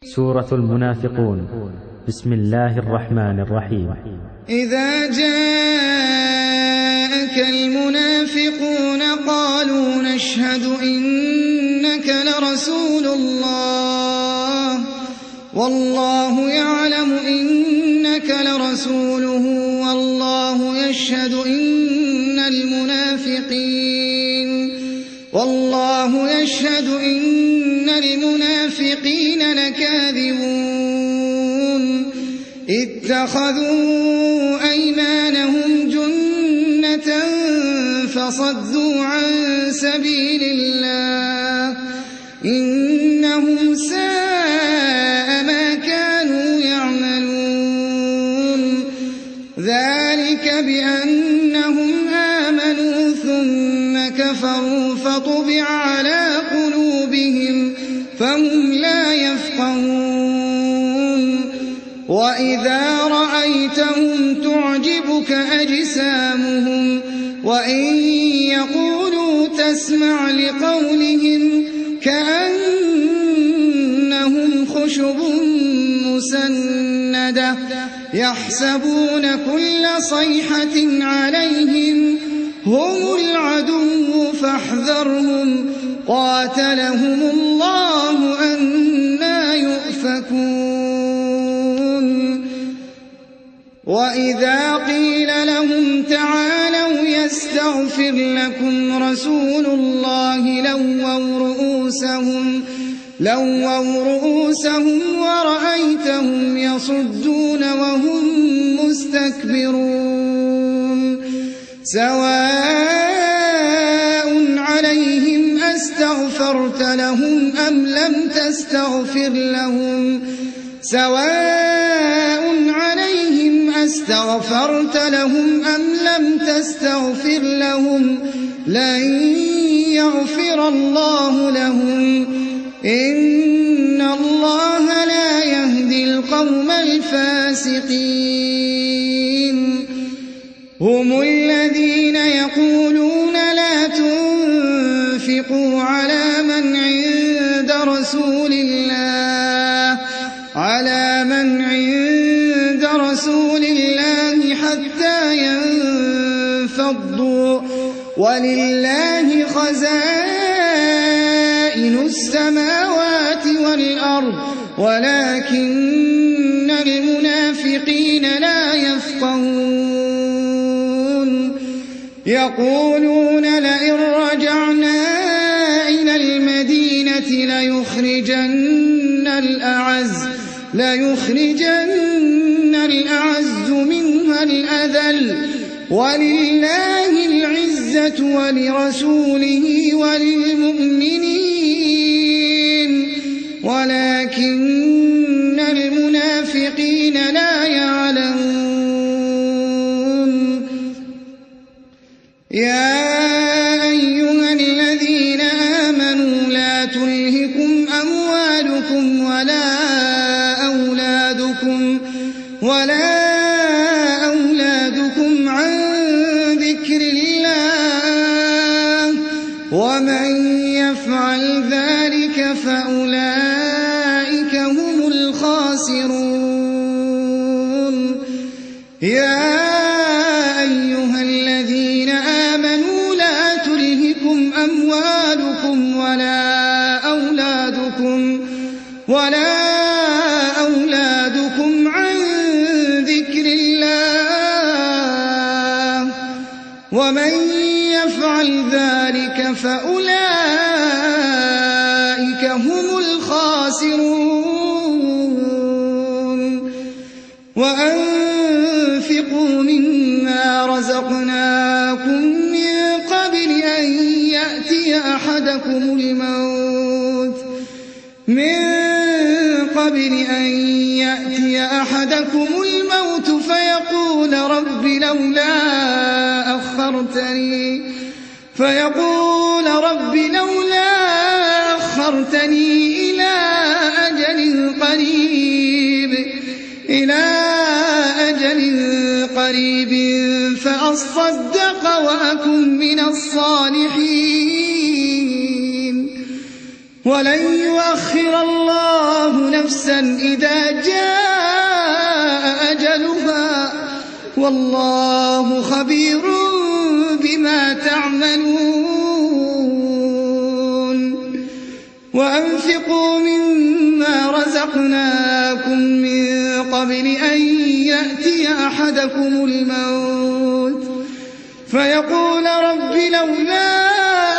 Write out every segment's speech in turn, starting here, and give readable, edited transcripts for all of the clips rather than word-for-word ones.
سورة المنافقون. بسم الله الرحمن الرحيم. إذا جاءك المنافقون قالوا نشهد إنك لرسول الله والله يعلم إنك لرسوله والله يشهد إن المنافقين لكاذبون اتخذوا أيمانهم جنة فصدوا عن سبيل الله إنهم ساء ما كانوا يعملون ذلك بأنهم آمنوا ثم كفروا فطبع على قلوبهم فهم لا يفقهون وإذا رأيتهم تعجبك أجسامهم وإن يقولوا تسمع لقولهم كأنهم خشب مسندة يحسبون كل صيحة عليهم هم العدو فاحذرهم قاتلهم الله أنى يؤفكون وإذا قيل لهم تعالوا يستغفر لكم رسول الله لووا رؤوسهم ورأيتهم يصدون وهم مستكبرون سواء عليهم أستغفرت لهم أم لم تستغفر لهم لن يغفر الله لهم إن الله لا يهدي القوم الفاسقين هم الذين يقولون لا تنفقوا على من عند رسول الله حتى ينفضوا ولله خزائن السماوات والأرض ولكن المنافقين لا يفقهون يقولون لئن رجعنا إلى المدينة ليخرجن الأعز منها الأذل ولله العزة ولرسوله وللمؤمنين ولكن المنافقين لا يعلمون يا أيها الذين آمنوا لا تلهكم أموالكم ولا أولادكم عن ذكر الله ومن يفعل ذلك فأولئك هم الخاسرون يا أيها الذين آمنوا لا تلهكم أموالكم ولا أولادكم عن ذكر الله ومن يفعل ذلك فأولئك هم الخاسرون وأنفقوا مما رزقناكم من قبل أن يأتي أحدكم الموت فيقول رب لولا أخرتني إلى أجل قريب فأصدق وأكن من الصالحين ولن يؤخر الله نفسا إذا جاء أجلها والله خبير بما تعملون وأنفقوا مما رزقناكم من قبل أن يأتي أحدكم الموت فيقول رب لولا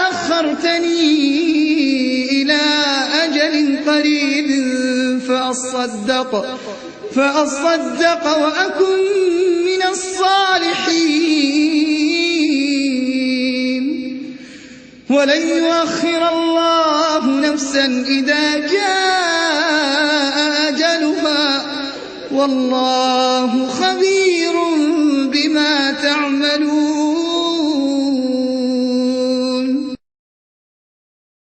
أخرتني إلى أجل قريب فأصدق وأكن من الصالحين ولن يؤخر الله نفسا إذا جاء أجلها والله خبير